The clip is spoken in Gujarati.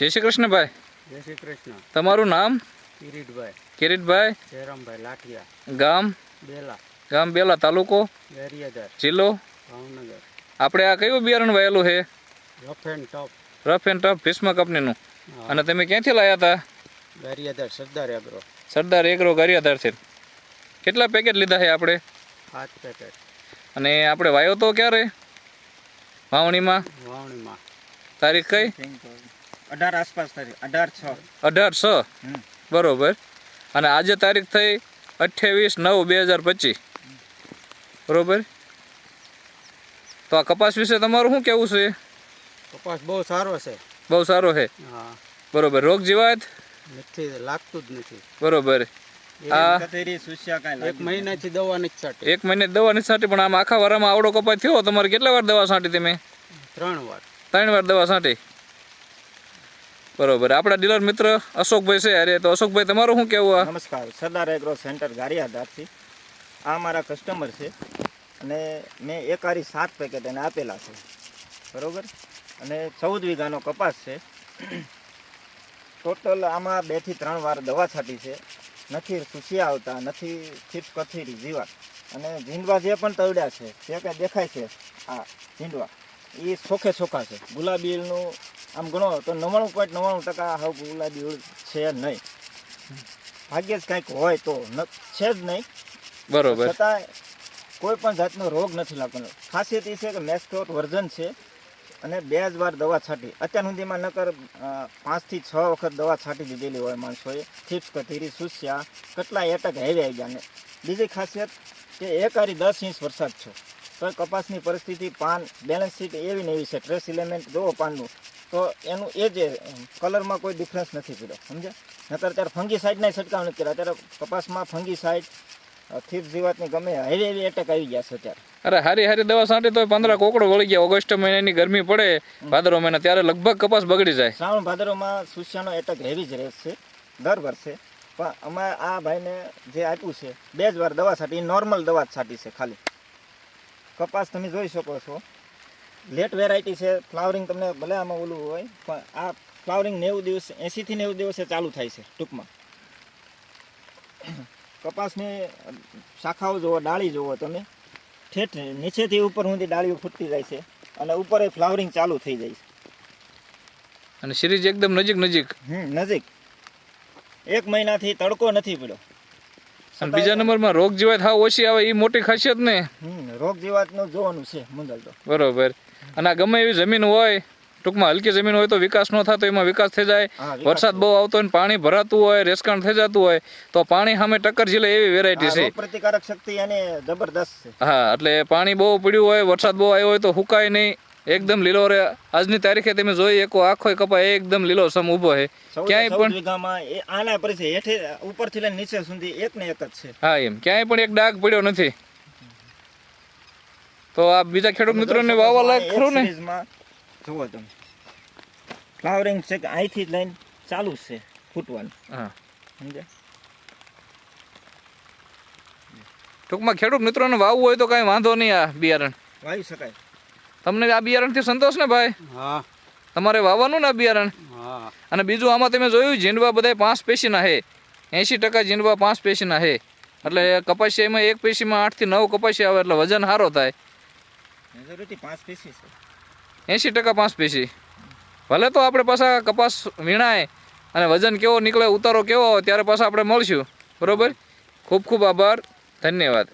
જય શ્રી કૃષ્ણ ભાઈ. જય શ્રી કૃષ્ણ. તમારું નામ? કિરીટભાઈ. કિરીટભાઈ. જયરામભાઈ લાઠિયા. ગામ? બેલા. ગામ બેલા, તાલુકો? ગારિયાધાર. જિલ્લો? ભાવનગર. આપણે આ કયું બિયારણ વાયેલું છે? Rough and tough. Rough and tough Bhishma કંપનીનું. અને તમે ક્યાંથી લાવ્યા હતા? ગારિયાધાર સરદાર એગ્રો. સરદાર એગ્રો ગારિયાધારથી. કેટલા પેકેટ લીધા છે આપણે? 5 પેકેટ. અને આપણે વાયો તો ક્યારે? વાવણીમાં? વાવણીમાં તારીખ કઈ? 18 આસપાસ તારીખ 18/6. 18/6. બરોબર. અને આજે તારીખ થઈ 28/9/2025. બરોબર. તો આ કપાસ વિશે તમારું શું કહેવું છે? કપાસ બહુ સારો છે. બહુ સારો છે. હા બરોબર. રોગ જીવાત નથી લાગતું જ નથી. બરોબર. આ એક મહિનાથી દવા નથી છાંટી. 1 મહિને દવા નથી છાંટી, પણ આમ આખા વારામાં આવડો કપાસ થયો. તમારે કેટલા વાર દવા છાંટી તમે? 3 વાર. 3 વાર દવા છાંટી. બરોબર. આપણા ડીલર મિત્ર અશોકભાઈ છે. અરે તો અશોકભાઈ તમારું શું કહેવું? નમસ્કાર. સરદાર એગ્રો સેન્ટર ગારિયાધારથી આ મારા કસ્ટમર છે અને મેં એકારી 7 પેકેટ એને આપેલા છે. બરાબર. અને 14 વીઘાનો કપાસ છે. ટોટલ આમાં 2 થી 3 વાર દવા છાંટી છે. નથી સુસિયા આવતા, નથી ચીપ્સ કથીરી જીવાત. અને ઝીંડવા જે પણ તળ્યા છે જે કંઈ દેખાય છે આ ઝીંડવા એ ચોખ્ખા છે. ગુલાબીનું આમ ગણો તો 99.99% હાવ ગુલાબી છે નહીં. ભાગ્યે જ કંઈક હોય તો છે જ નહીં. બરોબર. છતાં કોઈ પણ જાતનો રોગ નથી લાગતો. ખાસિયત એ છે કે મેસ્કોટ વર્ઝન છે અને 2 જ વાર દવા છાંટી. અત્યાર સુધીમાં નકર 5 થી 6 વખત દવા છાંટી દીધેલી હોય માણસોએ. થીપ્સ કથીરી સુસ્યા કેટલા એટક હેવી આવી ગયા. ને બીજી ખાસિયત કે એકારી 10 ઇંચ વરસાદ છે તો કપાસની પરિસ્થિતિ પાન બેલેન્સ શીટ એવી ને એવી છે. ટ્રેસ એલિમેન્ટ જોવો પાનનું તો એનું એ જ કલરમાં કોઈ ડિફરન્સ નથી પડ્યો. સમજ્યા? નકર અત્યારે ફંગીસાઇડના છંટકાવ નથી કર્યા. અત્યારે કપાસમાં ફંગીસાઇડ થીપ જીવાતની ગમે હેવી એટેક આવી ગયા છે અત્યારે. અરે હારી દવા છાંટી તો 15 કોકડો વળી ગયા. ઓગસ્ટ મહિનાની ગરમી પડે, ભાદરવો મહિના, ત્યારે લગભગ કપાસ બગડી જાય. શ્રાવણ ભાદરવમાં સુસ્યાનો એટેક હેવી જ રહેશે દર વર્ષે. પણ અમે આ ભાઈને જે આપ્યું છે 2 જ વાર દવા છાંટી, નોર્મલ દવા જ છાંટી છે ખાલી. કપાસ તમે જોઈ શકો છો લેટ વેરાયટી છે. ફ્લાવરિંગ તમને ભલે આમાં ઓલું હોય પણ આ ફ્લાવરિંગ 90 દિવસ 80 થી 90 દિવસે ચાલુ થાય છે ટૂંકમાં. કપાસની શાખાઓ જુઓ, ડાળી જુઓ તમે, ઠેઠ નીચેથી ઉપર સુધી ડાળીઓ ફૂટતી જાય છે અને ઉપર ફ્લાવરિંગ ચાલુ થઈ જાય છે. અને સિરીઝ એકદમ નજીક. નજીક. 1 મહિનાથી તડકો નથી પડ્યો. અને બીજા નંબરમાં રોગ જીવાત હાવ ઓછી આવે, એ મોટી ખાસિયત ને. રોગ જીવાતનું જોવાનું છે મુંદલ તો. બરોબર. અને આ ગમે એવી જમીન હોય, ટૂંકમાં હલકી જમીન હોય તો વિકાસ ન થતો, એમાં વિકાસ થઈ જાય. વરસાદ બહુ આવતો હોય, પાણી ભરાતું હોય, રેસકાણ થઈ જતું હોય તો પાણી સામે ટક્કર ઝીલે એવી વેરાયટી છે. પ્રતિકારક શક્તિ એની જબરદસ્ત છે. હા, એટલે પાણી બહુ પડ્યું હોય, વરસાદ બહુ આવ્યો હોય તો હુકાય નહીં, એકદમ લીલો રહે. આજની તારીખે તમે જોઈ આખો કપા એકદમ લીલો સમ ઊભો છે. ક્યાંય પણ વીઘામાં આના પરિસ્થિતિ હેઠે ઉપરથી લઈને નીચે સુધી એક ને એક જ છે. હા, એમ ક્યાંય પણ એક ડાઘ પડ્યો નથી. તો આ બીજા ખેડૂત મિત્રોને વાવવા લાયક ખરું ને? જુઓ તમે ફ્લાવરિંગ છે કે અહીંથી લઈને ચાલુ છે ફૂટવાનું. હા, સમજે? ટૂંકમાં ખેડૂત મિત્રોને વાવવું હોય તો કાંઈ વાંધો નહીં, આ બિયારણ વાવી શકાય. તમને આ બિયારણથી સંતોષ ને ભાઈ? હા. તમારે વાવવાનું ને આ બિયારણ? હા. અને બીજું આમાં તમે જોયું ઝીંડવા બધા 5 પેશીના છે. 80% ઝીંડવા 5 પેશીના છે. એટલે કપાસિયામાં 1 પેશીમાં 8 થી 9 કપાસિયા આવે એટલે વજન સારો થાય. મેજોરિટી 5 પેશી છે. 80% 5 પેશી. ભલે તો આપણે પાછા કપાસ વીણાય અને વજન કેવો નીકળે, ઉતારો કેવો આવે ત્યારે પાછા આપણે મળશું. બરોબર. ખૂબ ખૂબ આભાર. ધન્યવાદ.